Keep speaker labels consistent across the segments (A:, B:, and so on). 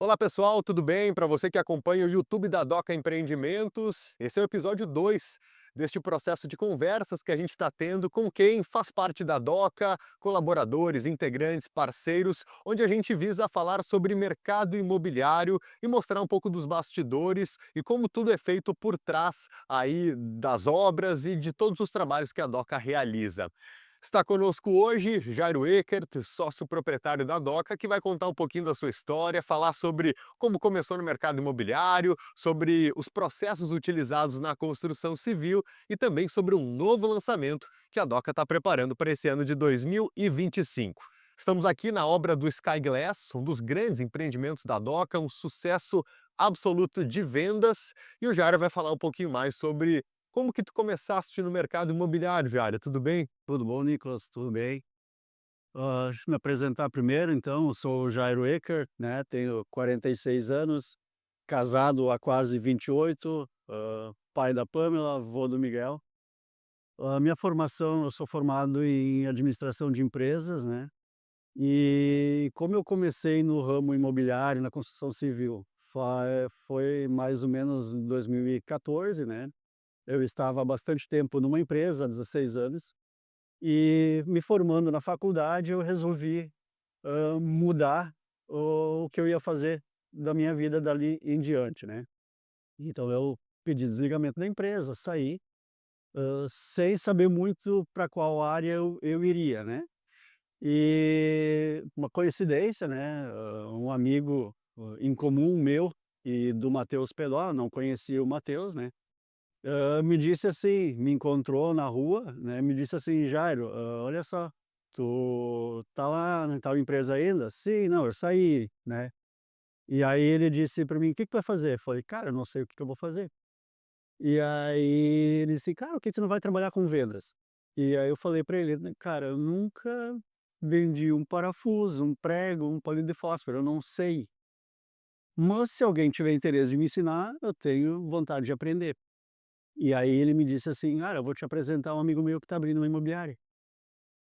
A: Olá pessoal, tudo bem? Para você que acompanha o YouTube da Doca Empreendimentos, esse é o episódio 2 deste processo de conversas que a gente está tendo com quem faz parte da Doca, colaboradores, integrantes, parceiros, onde a gente visa falar sobre mercado imobiliário e mostrar um pouco dos bastidores e como tudo é feito por trás aí das obras e de todos os trabalhos que a Doca realiza. Está conosco hoje Jairo Eckert, sócio proprietário da Doca, que vai contar um pouquinho da sua história, falar sobre como começou no mercado imobiliário, sobre os processos utilizados na construção civil e também sobre um novo lançamento que a Doca está preparando para esse ano de 2025. Estamos aqui na obra do Sky Glass, um dos grandes empreendimentos da Doca, um sucesso absoluto de vendas, e o Jairo vai falar um pouquinho mais sobre como que tu começaste no mercado imobiliário, Jairo, tudo bem?
B: Tudo bom, Nicolas? Tudo bem? Deixa eu me apresentar primeiro, então. Eu sou o Jairo Eckert, né? Tenho 46 anos, casado há quase 28, pai da Pamela, avô do Miguel. A minha formação, eu sou formado em administração de empresas, né? E como eu comecei no ramo imobiliário, na construção civil, foi mais ou menos em 2014, né? Eu estava há bastante tempo numa empresa, há 16 anos. E me formando na faculdade, eu resolvi, mudar o que eu ia fazer da minha vida dali em diante, né. Então eu pedi desligamento da empresa, saí, sem saber muito para qual área eu iria, né. E uma coincidência, né, um amigo, em comum meu e do Matheus Pedó, não conhecia o Matheus, né. Me disse assim, me encontrou na rua, né, me disse assim: "Jairo, olha só, tu tá lá na tal empresa ainda?" "Sim, não, eu saí", né. E aí ele disse para mim: "O que que tu vai fazer?" Eu falei: "Cara, eu não sei o que que eu vou fazer". E aí ele disse: "Cara, por que tu não vai trabalhar com vendas?" E aí eu falei para ele, né: "Cara, eu nunca vendi um parafuso, um prego, um palito de fósforo, eu não sei. Mas se alguém tiver interesse de me ensinar, eu tenho vontade de aprender". E aí ele me disse assim: "Cara, eu vou te apresentar um amigo meu que está abrindo uma imobiliária".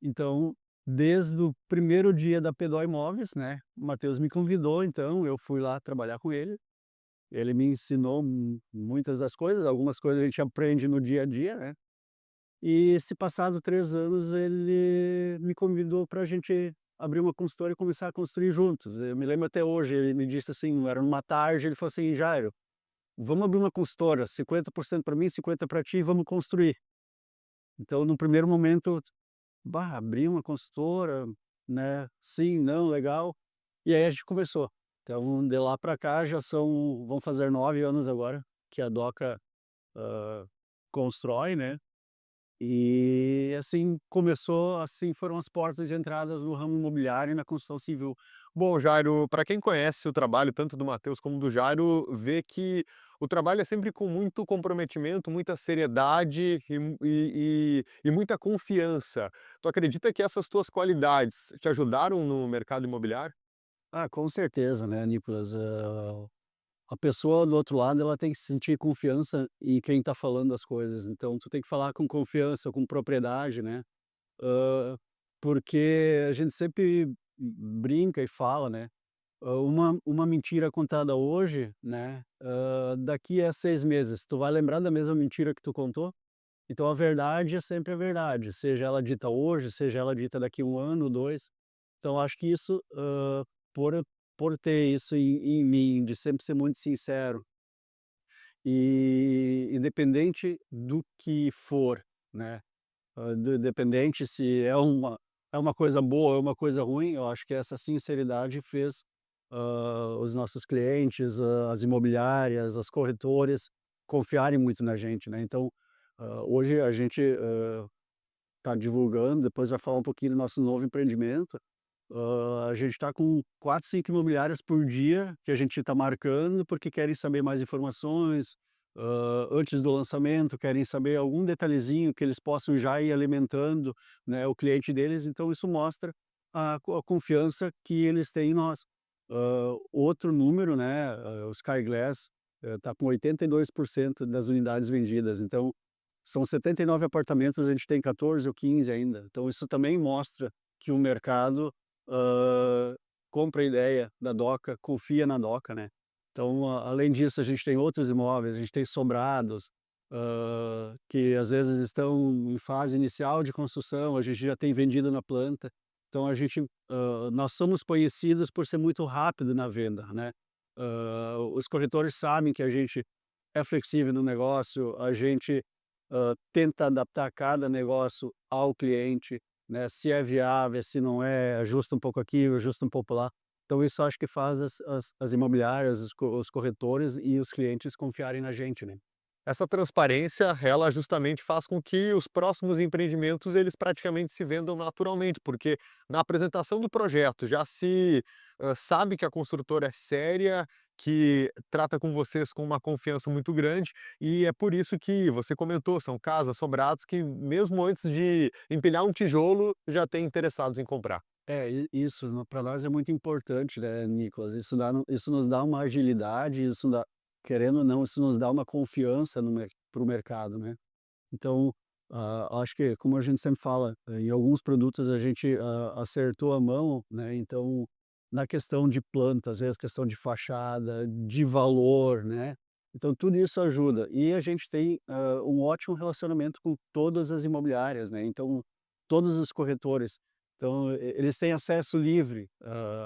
B: Então, desde o primeiro dia da Pedó Imóveis, né, o Matheus me convidou, então eu fui lá trabalhar com ele. Ele me ensinou muitas das coisas, algumas coisas a gente aprende no dia a dia, né. E se passado 3 anos, ele me convidou para a gente abrir uma consultora e começar a construir juntos. Eu me lembro até hoje, ele me disse assim, era numa tarde, ele falou assim: "Jairo, vamos abrir uma consultora, 50% para mim, 50 para ti, vamos construir". Então, no primeiro momento, bah, abrir uma consultora, né, sim, não, legal. E aí a gente começou. Então, de lá para cá já vão fazer 9 anos agora que a Doca, hã, constrói, né, e assim começou, assim foram as portas de entradas no ramo imobiliário e na construção civil.
A: Bom, Jairo, para quem conhece o trabalho tanto do Matheus como do Jairo, vê que o trabalho é sempre com muito comprometimento, muita seriedade e muita confiança. Tu acredita que essas tuas qualidades te ajudaram no mercado imobiliário?
B: Ah, com certeza, né, Nicolas, a pessoa do outro lado, ela tem que sentir confiança em quem está falando as coisas, então tu tem que falar com confiança, com propriedade, né. Porque a gente sempre brinca e fala, né, uma mentira contada hoje, né, daqui a 6 meses, tu vai lembrar da mesma mentira que tu contou? Então a verdade é sempre a verdade, seja ela dita hoje, seja ela dita daqui 1 ano, 2. Então acho que isso, por eu por ter isso em mim, de sempre ser muito sincero, e independente do que for, né, do independente se é uma coisa boa ou é uma coisa ruim, eu acho que essa sinceridade fez, os nossos clientes, as imobiliárias, as corretores confiarem muito na gente, né. Então, hoje a gente, está divulgando, depois vai falar um pouquinho do nosso novo empreendimento. A gente está com 4, 5 imobiliárias por dia que a gente está marcando, porque querem saber mais informações, antes do lançamento, querem saber algum detalhezinho que eles possam já ir alimentando, né, o cliente deles, então isso mostra a confiança que eles têm em nós. Outro número, né, o Sky Glass, está com 82% das unidades vendidas, então são 79 apartamentos, a gente tem 14 ou 15 ainda, então isso também mostra que o mercado, hã, compra a ideia da doca, confia na doca, né. Então, além disso, a gente tem outros imóveis, a gente tem sobrados, que às vezes estão em fase inicial de construção, a gente já tem vendido na planta. Então nós somos conhecidos por ser muito rápido na venda, né. Os corretores sabem que a gente é flexível no negócio, a gente, tenta adaptar cada negócio ao cliente, né, se é viável, se não é, ajusta um pouco aqui, ajusta um pouco lá. Então isso acho que faz as imobiliárias, os corretores e os clientes confiarem na gente, né.
A: Essa transparência, ela justamente faz com que os próximos empreendimentos, eles praticamente se vendam naturalmente, porque na apresentação do projeto já se, sabe que a construtora é séria, que trata com vocês com uma confiança muito grande, e é por isso que você comentou, são casas sobrados que mesmo antes de empilhar um tijolo, já tem interessados em comprar.
B: É, i isso para nós é muito importante, né, Nicolas, isso nos dá uma agilidade, isso dá querendo ou não, isso nos dá uma confiança no para o mercado, né. Então, acho que como a gente sempre fala, em alguns produtos a gente, acertou a mão, né, então, na questão de planta, às vezes questão de fachada, de valor, né, então tudo isso ajuda. E a gente tem, um ótimo relacionamento com todas as imobiliárias, né, então, todos os corretores, então, eles têm acesso livre,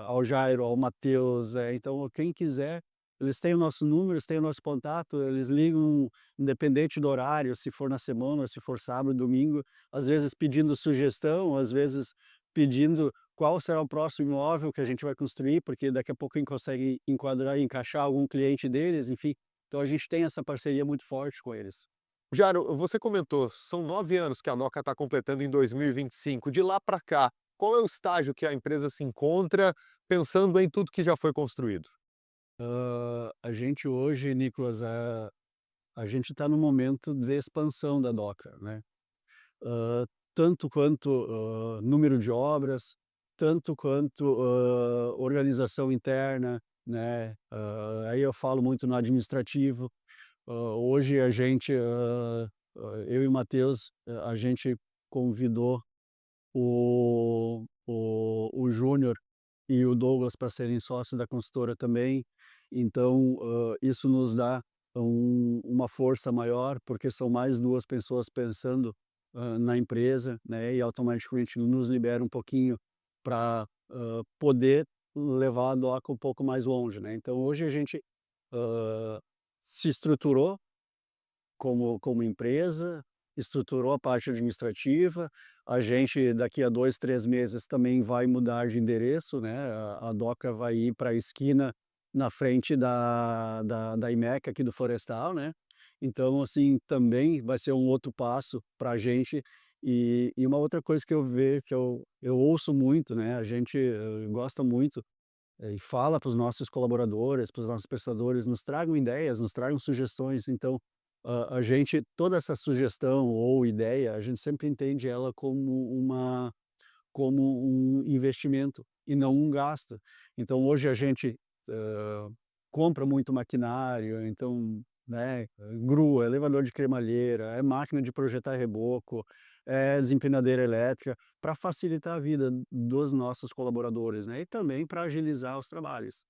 B: ao Jairo, ao Matheus, então quem quiser, eles têm o nosso número, eles têm o nosso contato, eles ligam independente do horário, se for na semana, se for sábado, domingo, às vezes pedindo sugestão, às vezes pedindo qual será o próximo imóvel que a gente vai construir, porque daqui a pouco a gente consegue enquadrar e encaixar algum cliente deles, enfim. Então a gente tem essa parceria muito forte com eles.
A: Jairo, você comentou, são 9 anos que a Noca está completando em 2025. De lá para cá, qual é o estágio que a empresa se encontra, pensando em tudo que já foi construído?
B: A gente hoje, Nicolas, a gente está no momento de expansão da Doca, né? Hã, tanto quanto, número de obras, tanto quanto, organização interna, né, aí eu falo muito no administrativo. Hoje a gente, eu e o Matheus, a gente convidou o Júnior e o Douglas para serem sócios da consultora também. Então, isso nos dá uma força maior, porque são mais 2 pessoas pensando, na empresa, né, e automaticamente nos libera um pouquinho para poder levar a doca um pouco mais longe, né. Então hoje a gente, hã, se estruturou como empresa, estruturou a parte administrativa, a gente daqui a 2, 3 meses também vai mudar de endereço, né, a doca vai ir para a esquina na frente da Imeca aqui do Florestal, né. Então, assim, também vai ser um outro passo para a gente. E uma outra coisa que eu vejo, que eu ouço muito, né, a gente, gosta muito, e fala para os nossos colaboradores, para os nossos prestadores, nos tragam ideias, nos tragam sugestões. Então, a gente toda essa sugestão ou ideia, a gente sempre entende ela como um investimento e não um gasto. Então hoje a gente, compra muito maquinário, então, né, grua, elevador de cremalheira, é máquina de projetar reboco, é desempenadeira elétrica, para facilitar a vida dos nossos colaboradores, né, e também para agilizar os trabalhos.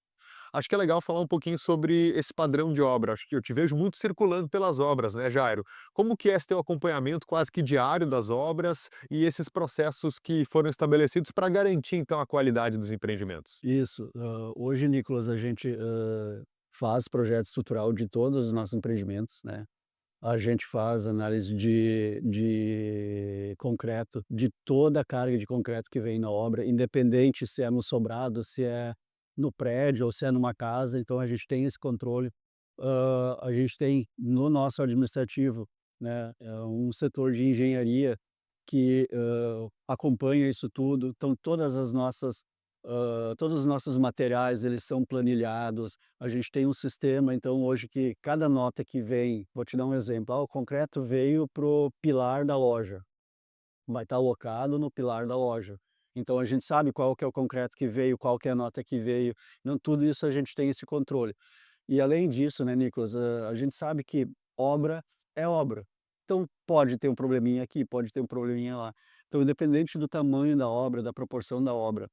A: Acho que é legal falar um pouquinho sobre esse padrão de obra. Acho que eu te vejo muito circulando pelas obras, né, Jairo? Como que é esse teu acompanhamento quase que diário das obras e esses processos que foram estabelecidos para garantir, então, a qualidade dos empreendimentos?
B: Isso, hoje, Nicolas, a gente, faz projeto estrutural de todos os nossos empreendimentos, né. A gente faz análise de concreto, de toda a carga de concreto que vem na obra, independente se é no sobrado, se é no prédio ou se é numa casa, então a gente tem esse controle. A gente tem no nosso administrativo, né, um setor de engenharia que, acompanha isso tudo, então todos os nossos materiais, eles são planilhados, a gente tem um sistema, então hoje que cada nota que vem, vou te dar um exemplo, o concreto veio para o pilar da loja, vai estar alocado no pilar da loja. Então a gente sabe qual que é o concreto que veio, qual que é a nota que veio, então tudo isso a gente tem esse controle. E além disso, né, Nicolas, a gente sabe que obra é obra. Então pode ter um probleminha aqui, pode ter um probleminha lá. Então independente do tamanho da obra, da proporção da obra,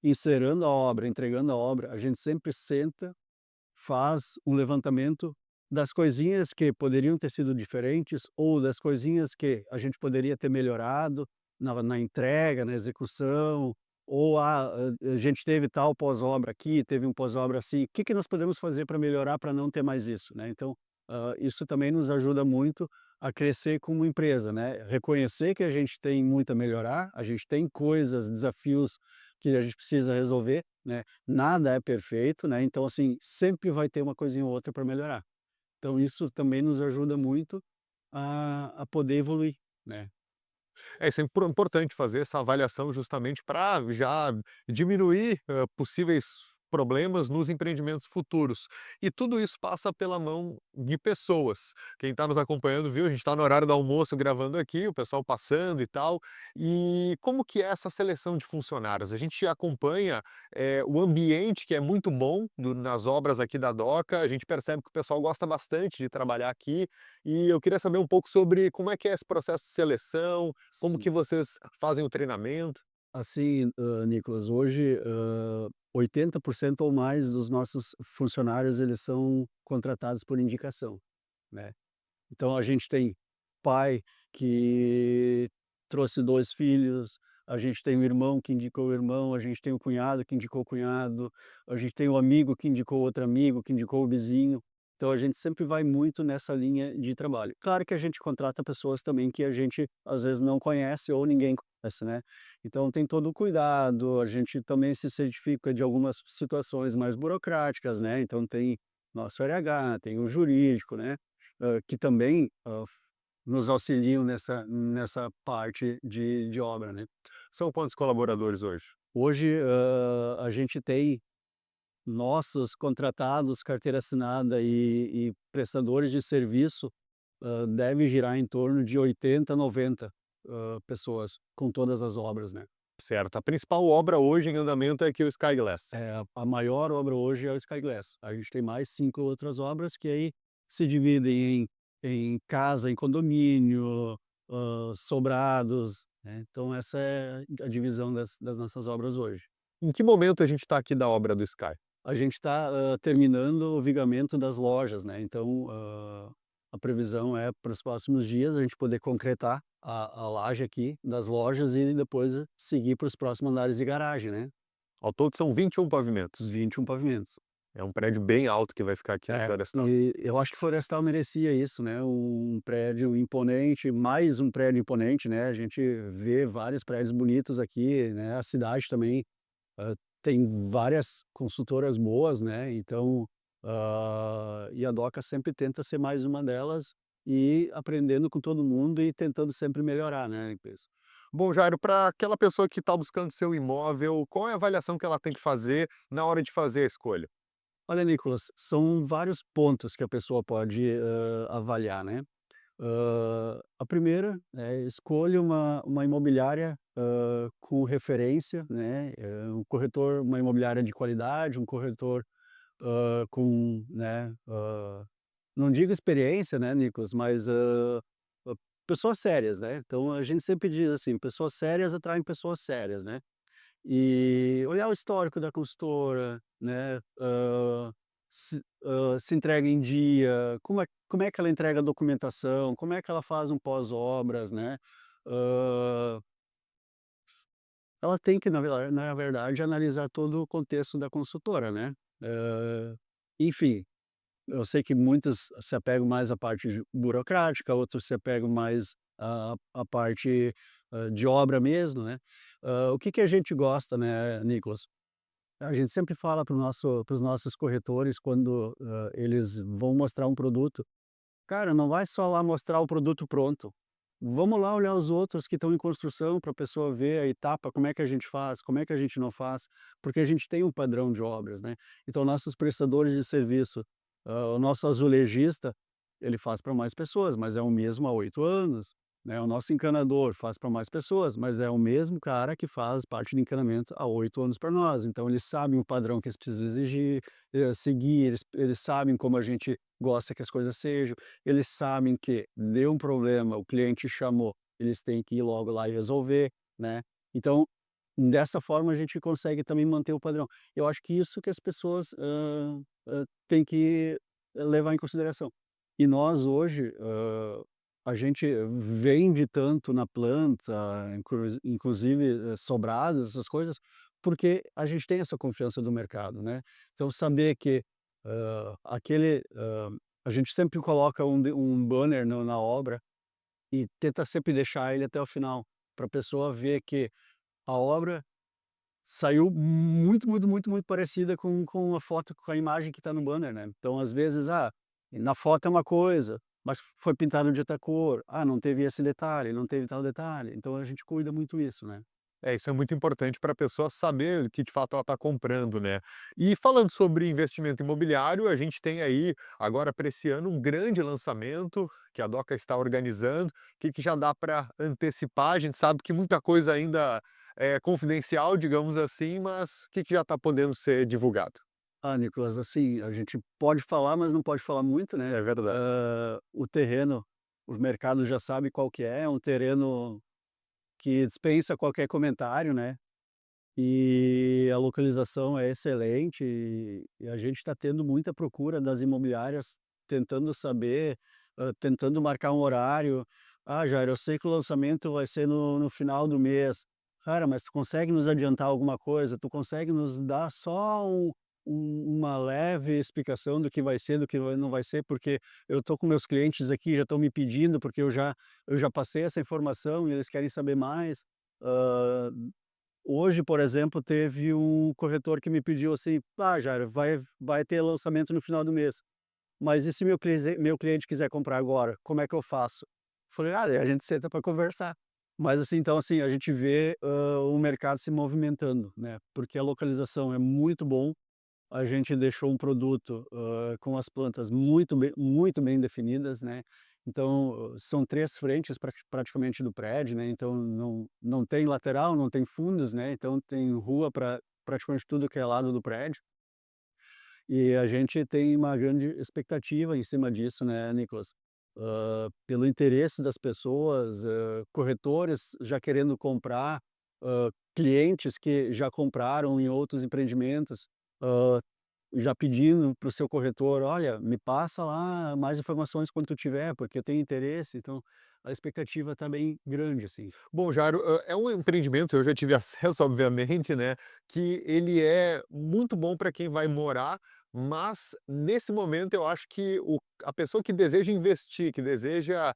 B: encerando a obra, entregando a obra, a gente sempre senta, faz um levantamento das coisinhas que poderiam ter sido diferentes ou das coisinhas que a gente poderia ter melhorado na entrega, na execução, ou a gente teve tal pós-obra aqui, teve um pós-obra assim, o que que nós podemos fazer para melhorar para não ter mais isso, né. Então, isso também nos ajuda muito a crescer como empresa, né, reconhecer que a gente tem muito a melhorar, a gente tem coisas, desafios que a gente precisa resolver, né, nada é perfeito, né, então assim, sempre vai ter uma coisinha ou outra para melhorar. Então isso também nos ajuda muito a poder evoluir, né.
A: É sempre importante fazer essa avaliação justamente para já diminuir, possíveis problemas nos empreendimentos futuros. E tudo isso passa pela mão de pessoas. Quem está nos acompanhando viu, a gente está no horário do almoço gravando aqui, o pessoal passando e tal. E como que é essa seleção de funcionários? A gente acompanha, o ambiente que é muito bom nas obras aqui da Doca, a gente percebe que o pessoal gosta bastante de trabalhar aqui, e eu queria saber um pouco sobre como é que é esse processo de seleção, como
B: Sim.
A: que vocês fazem o treinamento?
B: Assim, Nicolas, hoje, 80% ou mais dos nossos funcionários, eles são contratados por indicação, né. Então a gente tem pai que trouxe 2 filhos, a gente tem o irmão que indicou o irmão, a gente tem o cunhado que indicou o cunhado, a gente tem o amigo que indicou outro amigo, que indicou o vizinho. Então a gente sempre vai muito nessa linha de trabalho. Claro que a gente contrata pessoas também que a gente às vezes não conhece ou ninguém conhece, né. Então tem todo o cuidado, a gente também se certifica de algumas situações mais burocráticas, né, então tem nosso RH, tem o jurídico, né, que também, nos auxiliam nessa parte de obra, né.
A: São quantos colaboradores hoje?
B: Hoje, a gente tem nossos contratados, carteira assinada e prestadores de serviço, deve girar em torno de 80, 90, pessoas, com todas as obras, né.
A: Certo, a principal obra hoje em andamento é aqui o Sky Glass.
B: A maior obra hoje é o Sky Glass. A gente tem mais 5 outras obras que aí se dividem em casa, em condomínio, sobrados, né, então essa é a divisão das nossas obras hoje.
A: Em que momento a gente está aqui da obra do Sky?
B: A gente está, terminando o vigamento das lojas, né, então, a previsão é para os próximos dias a gente poder concretar a laje aqui das lojas e depois seguir para os próximos andares de garagem, né,
A: Ao todo são 21 pavimentos.
B: 21 pavimentos.
A: É um prédio bem alto que vai ficar aqui na
B: É,
A: Florestal.
B: e eu acho que Florestal merecia isso, né, um prédio imponente, mais um prédio imponente, né, a gente vê vários prédios bonitos aqui, né, a cidade também, tem várias consultoras boas, né, então, e a Doca sempre tenta ser mais uma delas, e aprendendo com todo mundo e tentando sempre melhorar, né, isso.
A: Bom, Jairo, para aquela pessoa que está buscando seu imóvel, qual é a avaliação que ela tem que fazer na hora de fazer a escolha?
B: Olha, Nicolas, são vários pontos que a pessoa pode, avaliar, né. A primeira é escolha uma imobiliária, com referência, né, um corretor, uma imobiliária de qualidade, um corretor, com, né, não digo experiência, né, Nicolas, mas, pessoas sérias, né. Então a gente sempre diz assim: "Pessoas sérias atraem pessoas sérias", né. E olhar o histórico da consultora, né, se entrega em dia, como é que ela entrega a documentação, como é que ela faz um pós-obras, né. Hã, ela tem que na verdade analisar todo o contexto da consultora, né. Enfim, eu sei que muitas se apegam mais à parte burocrática, outros se apegam mais à parte, de obra mesmo, né. O que que a gente gosta, né, Nicolas? A gente sempre fala para os nossos corretores quando, eles vão mostrar um produto: "Cara, não vai só lá mostrar o produto pronto, vamos lá olhar os outros que estão em construção para a pessoa ver a etapa, como é que a gente faz, como é que a gente não faz", porque a gente tem um padrão de obras, né. Então nossos prestadores de serviço, o nosso azulejista, ele faz para mais pessoas, mas é o mesmo há 8 anos, né. O nosso encanador faz para mais pessoas, mas é o mesmo cara que faz parte do encanamento há 8 anos para nós. Então eles sabem o padrão que eles precisam exigir, seguir, eles sabem como a gente gosta que as coisas sejam, eles sabem que deu um problema, o cliente chamou, eles têm que ir logo lá e resolver, né. Então, dessa forma a gente consegue também manter o padrão. Eu acho que isso que as pessoas, têm que levar em consideração. E nós hoje, a gente vende tanto na planta, inclusive, sobrados, essas coisas, porque a gente tem essa confiança do mercado, né. Então saber que, a gente sempre coloca um banner na obra e tenta sempre deixar ele até o final, para a pessoa ver que a obra saiu muito, muito, muito, muito parecida com a foto, com a imagem que está no banner, né. Então, às vezes, na foto é uma coisa, mas foi pintado de outra cor. Não teve esse detalhe, não teve tal detalhe. Então a gente cuida muito isso, né.
A: Isso é muito importante para a pessoa saber que de fato ela está comprando, né. E falando sobre investimento imobiliário, a gente tem aí, agora para esse ano, um grande lançamento que a Doca está organizando. O que que já dá para antecipar? A gente sabe que muita coisa ainda é confidencial, digamos assim, mas o que que já está podendo ser divulgado?
B: Nicolas, assim, a gente pode falar, mas não pode falar muito, né.
A: É verdade.
B: O terreno, o mercado já sabe qual que é um terreno que dispensa qualquer comentário, né. E a localização é excelente e a gente está tendo muita procura das imobiliárias tentando saber, tentando marcar um horário. Jair, eu sei que o lançamento vai ser no final do mês. Cara, mas tu consegue nos adiantar alguma coisa? Tu consegue nos dar só uma leve explicação do que vai ser, do que não vai ser? Porque eu estou com meus clientes aqui, já estão me pedindo, porque eu já passei essa informação e eles querem saber mais. Hã, Hoje, por exemplo, teve um corretor que me pediu assim: Jairo, vai ter lançamento no final do mês, mas e se meu cliente quiser comprar agora, como é que eu faço?" Falei: daí a gente senta para conversar". Mas assim, então assim, a gente vê, o mercado se movimentando, né, porque a localização é muito bom, a gente deixou um produto, com as plantas muito bem definidas, né, então são 3 frentes praticamente do prédio, né, então não tem lateral, não tem fundos, né, então tem rua para praticamente tudo que é lado do prédio, e a gente tem uma grande expectativa em cima disso, né, Nicolas. Pelo interesse das pessoas, corretores já querendo comprar, clientes que já compraram em outros empreendimentos, hã já pedindo para o seu corretor: "Olha, me passa lá mais informações quando tu tiver, porque eu tenho interesse", então a expectativa está bem grande, assim.
A: Bom, Jairo, é um empreendimento, eu já tive acesso, obviamente, né, que ele é muito bom para quem vai morar, mas nesse momento eu acho que a pessoa que deseja investir, que deseja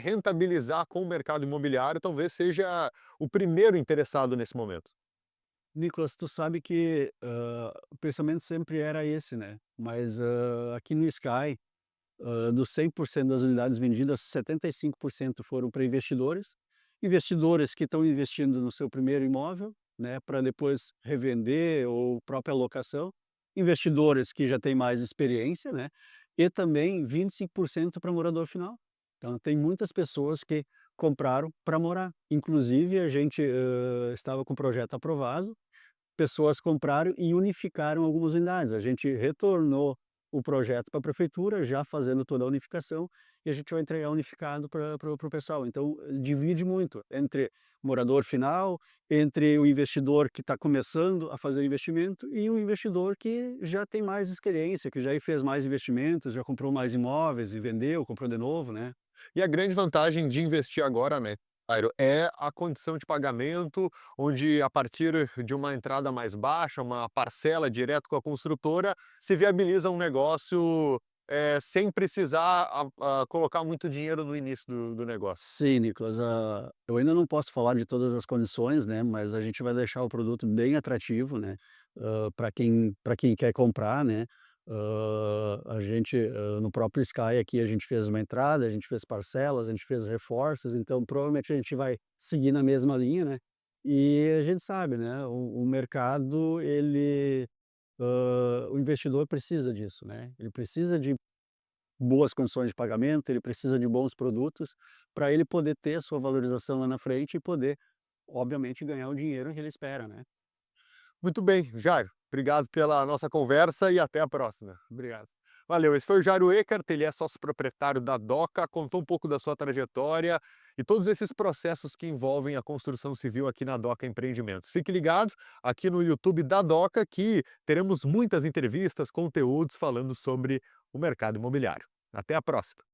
A: rentabilizar com o mercado imobiliário, talvez seja o primeiro interessado nesse momento.
B: Nicolas, tu sabe que, o pensamento sempre era esse, né, mas, aqui no Sky, dos 100% das unidades vendidas, 75% foram para investidores, investidores que estão investindo no seu primeiro imóvel, né, para depois revender ou própria locação, investidores que já têm mais experiência, né, e também 25% para morador final. Então tem muitas pessoas que compraram para morar. Inclusive a gente, estava com o projeto aprovado, pessoas compraram e unificaram algumas unidades. A gente retornou o projeto para a prefeitura, já fazendo toda a unificação, e a gente vai entregar unificado para o pessoal. Então, divide muito entre morador final, entre o investidor que está começando a fazer o investimento e o investidor que já tem mais experiência, que já fez mais investimentos, já comprou mais imóveis e vendeu, comprou de novo, né?
A: E a grande vantagem de investir agora, né, Jairo, é a condição de pagamento, onde a partir de uma entrada mais baixa, uma parcela direto com a construtora, se viabiliza um negócio, sem precisar colocar muito dinheiro no início do negócio.
B: Sim, Nicolas, eu ainda não posso falar de todas as condições, né, mas a gente vai deixar o produto bem atrativo, né, para quem quer comprar, né. A gente, no próprio Sky aqui, a gente fez uma entrada, a gente fez parcelas, a gente fez reforços, então provavelmente a gente vai seguir na mesma linha, né. E a gente sabe, né, o mercado ele, o investidor precisa disso, né, ele precisa de boas condições de pagamento, ele precisa de bons produtos, para ele poder ter a sua valorização lá na frente e poder, obviamente, ganhar o dinheiro que ele espera, né.
A: Muito bem, Jairo, obrigado pela nossa conversa e até a próxima.
B: Obrigado.
A: Valeu, esse foi o Jairo Eckert, ele é sócio proprietário da Doca, contou um pouco da sua trajetória e todos esses processos que envolvem a construção civil aqui na Doca Empreendimentos. Fique ligado aqui no YouTube da Doca que teremos muitas entrevistas, conteúdos falando sobre o mercado imobiliário. Até a próxima!